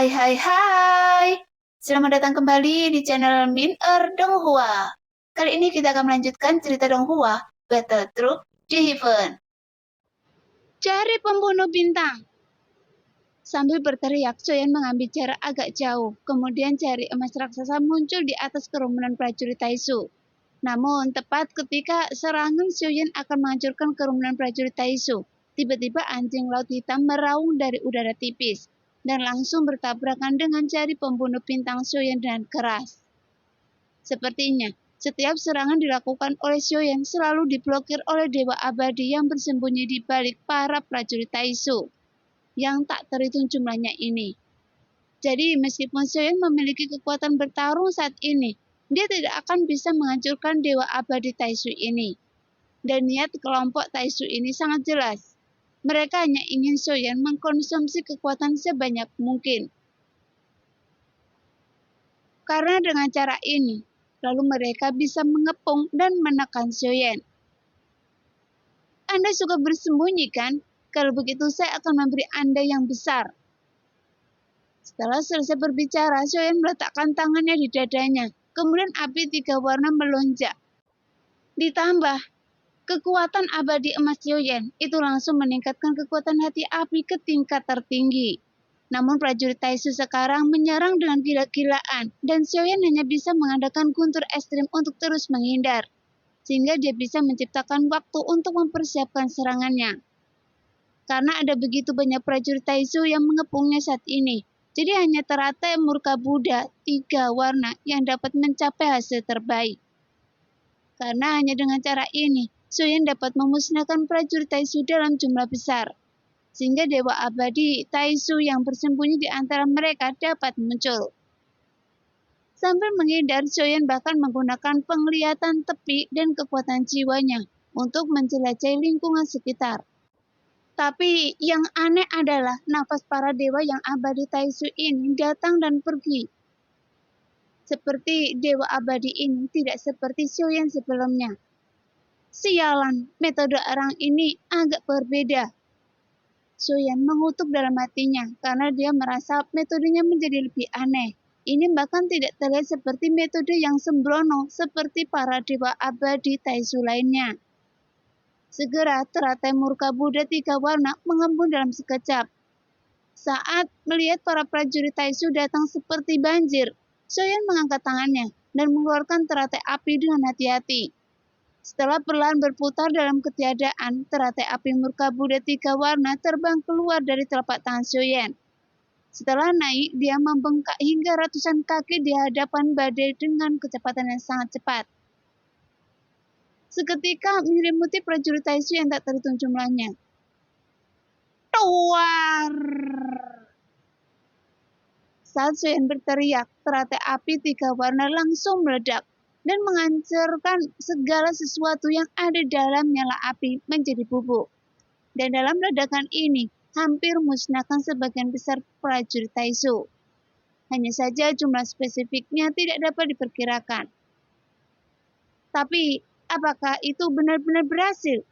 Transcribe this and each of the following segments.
Hai hai hai. Selamat datang kembali di channel Min Donghua. Kali ini kita akan melanjutkan cerita Donghua, Battle Troop di Heaven. Cari pembunuh bintang. Sambil berteriak, Soyeon mengambil jarak agak jauh. Kemudian jari emas raksasa muncul di atas kerumunan prajurit Taisu. Namun, tepat ketika serangan Soyeon akan menghancurkan kerumunan prajurit Taisu, tiba-tiba anjing laut hitam meraung dari udara tipis dan langsung bertabrakan dengan jari pembunuh bintang Soyeon dengan keras. Sepertinya, setiap serangan dilakukan oleh Soyeon selalu diblokir oleh Dewa Abadi yang bersembunyi di balik para prajurit Taisu yang tak terhitung jumlahnya ini. Jadi, meskipun Soyeon memiliki kekuatan bertarung saat ini, dia tidak akan bisa menghancurkan Dewa Abadi Taisu ini. Dan niat kelompok Taisu ini sangat jelas. Mereka hanya ingin Soyeon mengkonsumsi kekuatan sebanyak mungkin. Karena dengan cara ini, lalu mereka bisa mengepung dan menekan Soyeon. Anda suka bersembunyi kan? Kalau begitu saya akan memberi Anda yang besar. Setelah selesai berbicara, Soyeon meletakkan tangannya di dadanya. Kemudian api 3 warna melonjak. Ditambah, kekuatan abadi emas Soyeon itu langsung meningkatkan kekuatan hati api ke tingkat tertinggi. Namun prajurit Taisu sekarang menyerang dengan gila-gilaan dan Soyeon hanya bisa mengandalkan guntur ekstrim untuk terus menghindar. Sehingga dia bisa menciptakan waktu untuk mempersiapkan serangannya. Karena ada begitu banyak prajurit Taisu yang mengepungnya saat ini. Jadi hanya teratai murka Buddha 3 warna yang dapat mencapai hasil terbaik. Karena hanya dengan cara ini, Soyeon dapat memusnahkan prajurit Taisu dalam jumlah besar. Sehingga Dewa Abadi Taisu yang bersembunyi di antara mereka dapat muncul. Sambil menghindar, Soyeon bahkan menggunakan penglihatan tepi dan kekuatan jiwanya untuk menjelajahi lingkungan sekitar. Tapi yang aneh adalah nafas para dewa yang abadi Taisu ini datang dan pergi. Seperti Dewa Abadi ini tidak seperti Soyeon sebelumnya. Sialan, metode orang ini agak berbeda. Soyeon mengutuk dalam hatinya karena dia merasa metodenya menjadi lebih aneh. Ini bahkan tidak terlihat seperti metode yang sembrono seperti para Dewa Abadi Taisu lainnya. Segera teratai murka Buddha 3 warna mengembun dalam sekejap. Saat melihat para prajurit Taisu datang seperti banjir, Soyeon mengangkat tangannya dan mengeluarkan teratai api dengan hati-hati. Setelah perlahan berputar dalam ketiadaan, teratai api murka Buddha 3 warna terbang keluar dari telapak tangan Soyeon. Setelah naik, dia membengkak hingga ratusan kaki di hadapan badai dengan kecepatan yang sangat cepat. Seketika menyelimuti prajurit Taisu yang tak terhitung jumlahnya. Tuar! Saat Soyeon berteriak, teratai api 3 warna langsung meledak dan menghancurkan segala sesuatu yang ada dalam nyala api menjadi bubuk. Dan dalam ledakan ini, hampir musnahkan sebagian besar prajurit Taisu. Hanya saja jumlah spesifiknya tidak dapat diperkirakan. Tapi, apakah itu benar-benar berhasil?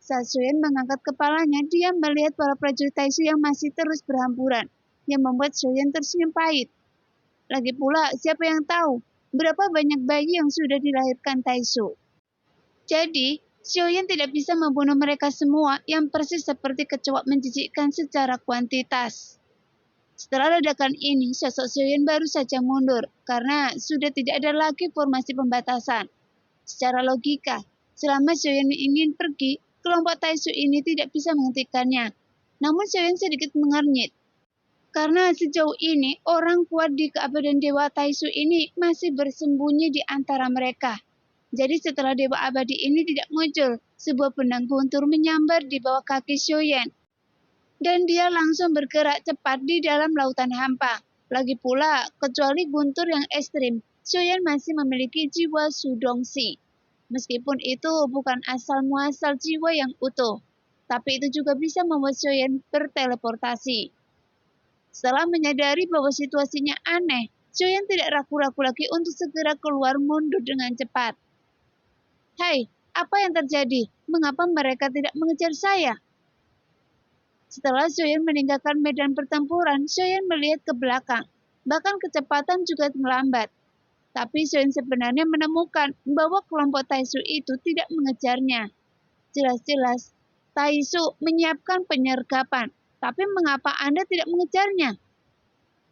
Saat Soyeon mengangkat kepalanya, dia melihat para prajurit Taisu yang masih terus berhamburan, yang membuat Soyeon tersenyum pahit. Lagi pula, siapa yang tahu berapa banyak bayi yang sudah dilahirkan Taisu. Jadi, Soyeon tidak bisa membunuh mereka semua yang persis seperti kecoak menjijikkan secara kuantitas. Setelah ledakan ini, sosok Soyeon baru saja mundur karena sudah tidak ada lagi formasi pembatasan. Secara logika, selama Soyeon ingin pergi, kelompok Taisu ini tidak bisa menghentikannya. Namun Soyeon sedikit mengernyit. Karena sejauh ini, orang kuat di keabadian Dewa Taisu ini masih bersembunyi di antara mereka. Jadi setelah Dewa Abadi ini tidak muncul, sebuah pedang guntur menyambar di bawah kaki Soyeon. Dan dia langsung bergerak cepat di dalam lautan hampa. Lagi pula, kecuali guntur yang ekstrim, Soyeon masih memiliki jiwa Sudongsi. Meskipun itu bukan asal-muasal jiwa yang utuh, tapi itu juga bisa membuat Soyeon berteleportasi. Setelah menyadari bahwa situasinya aneh, Soyeon tidak ragu-ragu lagi untuk segera keluar mundur dengan cepat. Hai, apa yang terjadi? Mengapa mereka tidak mengejar saya? Setelah Xiaoyan meninggalkan medan pertempuran, Xiaoyan melihat ke belakang. Bahkan kecepatan juga melambat. Tapi Xiaoyan sebenarnya menemukan bahwa kelompok Taisu itu tidak mengejarnya. Jelas-jelas, Taisu menyiapkan penyergapan. Tapi mengapa Anda tidak mengejarnya?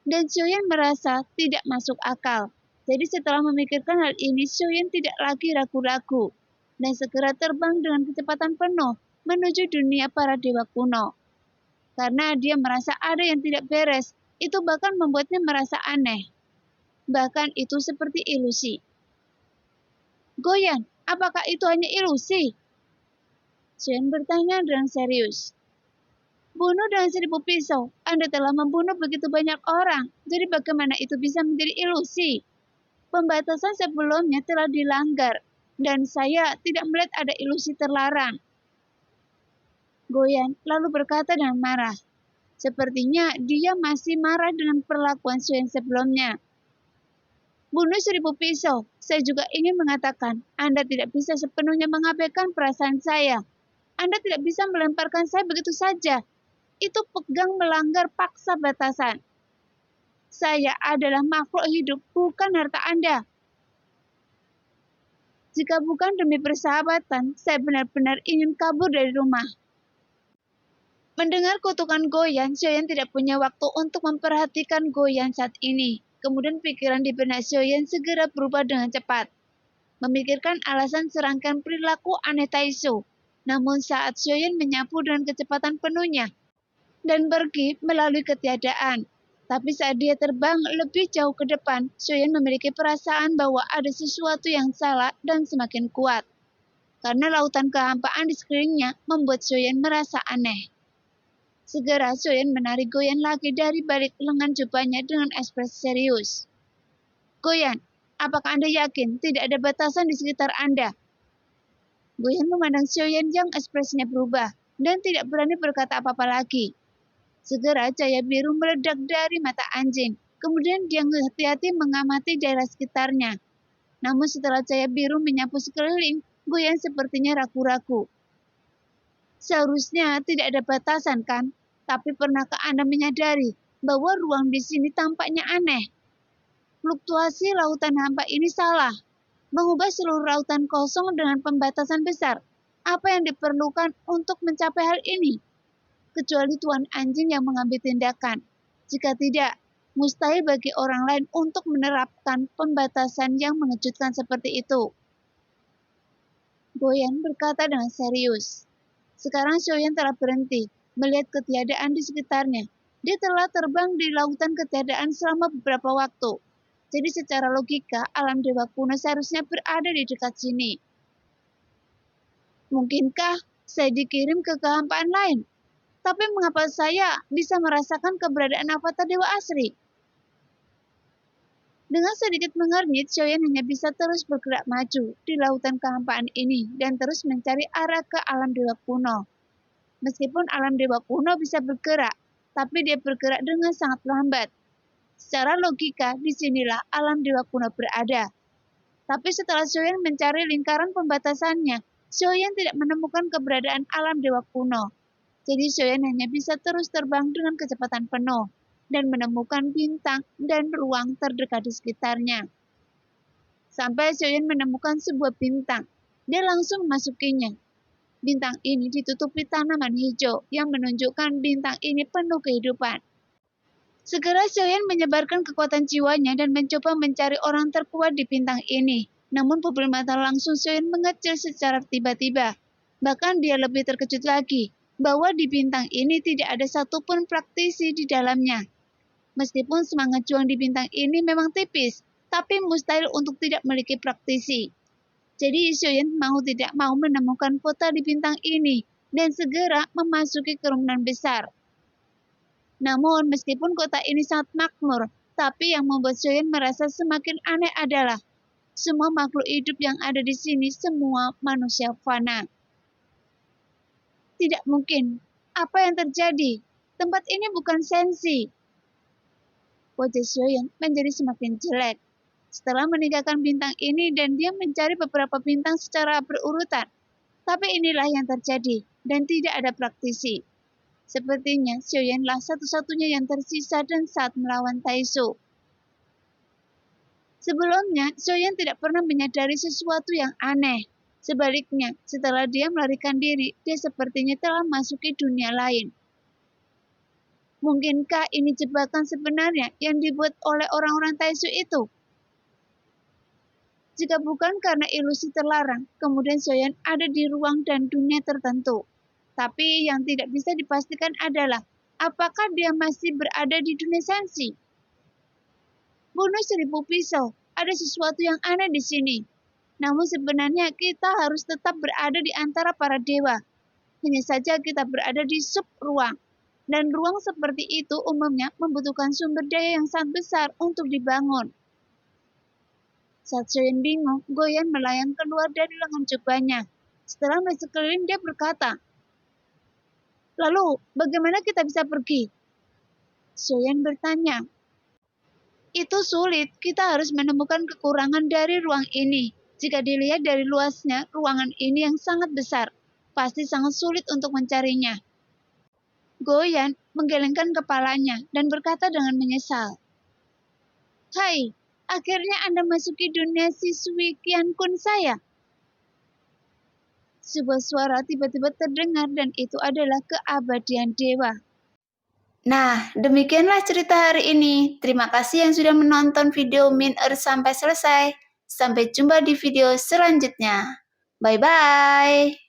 Dan Xiaoyan merasa tidak masuk akal. Jadi setelah memikirkan hal ini, Xiaoyan tidak lagi ragu-ragu. Dan segera terbang dengan kecepatan penuh menuju dunia para dewa kuno. Karena dia merasa ada yang tidak beres, itu bahkan membuatnya merasa aneh. Bahkan itu seperti ilusi. Goyan, apakah itu hanya ilusi? Xian bertanya dengan serius. Bunuh dengan 1000 pisau, Anda telah membunuh begitu banyak orang, jadi bagaimana itu bisa menjadi ilusi? Pembatasan sebelumnya telah dilanggar, dan saya tidak melihat ada ilusi terlarang. Goyan lalu berkata dengan marah. Sepertinya dia masih marah dengan perlakuan Xiaoyan sebelumnya. Bunuh 1000 pisau. Saya juga ingin mengatakan, Anda tidak bisa sepenuhnya mengabaikan perasaan saya. Anda tidak bisa melemparkan saya begitu saja. Itu pegang melanggar paksa batasan. Saya adalah makhluk hidup, bukan harta Anda. Jika bukan demi persahabatan, saya benar-benar ingin kabur dari rumah. Mendengar kutukan Goyan, Xiaoyan tidak punya waktu untuk memperhatikan Goyan saat ini. Kemudian pikiran di benak Xiaoyan segera berubah dengan cepat. Memikirkan alasan serangkaian perilaku aneh Taisu. Namun saat Xiaoyan menyapu dengan kecepatan penuhnya dan pergi melalui ketiadaan. Tapi saat dia terbang lebih jauh ke depan, Xiaoyan memiliki perasaan bahwa ada sesuatu yang salah dan semakin kuat. Karena lautan kehampaan di sekelilingnya membuat Xiaoyan merasa aneh. Segera Xiaoyan menarik Goyan lagi dari balik lengan jubahnya dengan ekspresi serius. Goyan, apakah Anda yakin tidak ada batasan di sekitar Anda? Goyan memandang Xiaoyan yang ekspresinya berubah dan tidak berani berkata apa-apa lagi. Segera cahaya biru meledak dari mata anjing. Kemudian dia hati-hati mengamati daerah sekitarnya. Namun setelah cahaya biru menyapu sekeliling, Goyan sepertinya ragu-ragu. Seharusnya tidak ada batasan, kan? Tapi pernahkah Anda menyadari bahwa ruang di sini tampaknya aneh? Fluktuasi lautan hampa ini salah. Mengubah seluruh lautan kosong dengan pembatasan besar. Apa yang diperlukan untuk mencapai hal ini? Kecuali Tuan Anjing yang mengambil tindakan. Jika tidak, mustahil bagi orang lain untuk menerapkan pembatasan yang mengejutkan seperti itu. Goyan berkata dengan serius. Sekarang Xiaoyan telah berhenti, melihat ketiadaan di sekitarnya. Dia telah terbang di lautan ketiadaan selama beberapa waktu. Jadi secara logika, alam dewa kuno seharusnya berada di dekat sini. Mungkinkah saya dikirim ke kehampaan lain? Tapi mengapa saya bisa merasakan keberadaan avatar dewa asri? Dengan sedikit mengernyit, Xiaoyan hanya bisa terus bergerak maju di lautan kehampaan ini dan terus mencari arah ke alam dewa kuno. Meskipun alam dewa kuno bisa bergerak, tapi dia bergerak dengan sangat lambat. Secara logika, disinilah alam dewa kuno berada. Tapi setelah Xiaoyan mencari lingkaran pembatasannya, Xiaoyan tidak menemukan keberadaan alam dewa kuno. Jadi Xiaoyan hanya bisa terus terbang dengan kecepatan penuh dan menemukan bintang dan ruang terdekat di sekitarnya. Sampai Xiaoyan menemukan sebuah bintang, dia langsung memasukinya. Bintang ini ditutupi tanaman hijau yang menunjukkan bintang ini penuh kehidupan. Segera Xiaoyan menyebarkan kekuatan jiwanya dan mencoba mencari orang terkuat di bintang ini. Namun pupil mata langsung Xiaoyan mengecil secara tiba-tiba. Bahkan dia lebih terkejut lagi bahwa di bintang ini tidak ada satupun praktisi di dalamnya. Meskipun semangat juang di bintang ini memang tipis, tapi mustahil untuk tidak memiliki praktisi. Jadi Xiaoyan mau tidak mau menemukan kota di bintang ini dan segera memasuki kerumunan besar. Namun meskipun kota ini sangat makmur, tapi yang membuat Xiaoyan merasa semakin aneh adalah semua makhluk hidup yang ada di sini semua manusia fana. Tidak mungkin. Apa yang terjadi? Tempat ini bukan sensi. Wajah Xiaoyan menjadi semakin jelek. Setelah meninggalkan bintang ini dan dia mencari beberapa bintang secara berurutan. Tapi inilah yang terjadi dan tidak ada praktisi. Sepertinya Xiaoyanlah satu-satunya yang tersisa dan saat melawan Taisu. Sebelumnya, Xiaoyan tidak pernah menyadari sesuatu yang aneh. Sebaliknya, setelah dia melarikan diri, dia sepertinya telah masuki dunia lain. Mungkinkah ini jebakan sebenarnya yang dibuat oleh orang-orang Taisu itu? Jika bukan karena ilusi terlarang, kemudian Xiaoyan ada di ruang dan dunia tertentu. Tapi yang tidak bisa dipastikan adalah, apakah dia masih berada di dunia sensi? Bunuh 1000 pisau, ada sesuatu yang aneh di sini. Namun sebenarnya kita harus tetap berada di antara para dewa. Hanya saja kita berada di sub ruang. Dan ruang seperti itu umumnya membutuhkan sumber daya yang sangat besar untuk dibangun. Saat Xiaoyan bingung, Goyan melayang keluar dari lengan jubahnya. Setelah melihat sekeliling, dia berkata, "Lalu, bagaimana kita bisa pergi?" Xiaoyan bertanya, "Itu sulit, kita harus menemukan kekurangan dari ruang ini. Jika dilihat dari luasnya, ruangan ini yang sangat besar. Pasti sangat sulit untuk mencarinya." Goyan menggelengkan kepalanya dan berkata dengan menyesal, "Hai, akhirnya Anda masuki dunia siswi Qian Kun saya." Sebuah suara tiba-tiba terdengar dan itu adalah keabadian dewa. Nah, demikianlah cerita hari ini. Terima kasih yang sudah menonton video Min Earth sampai selesai. Sampai jumpa di video selanjutnya. Bye-bye.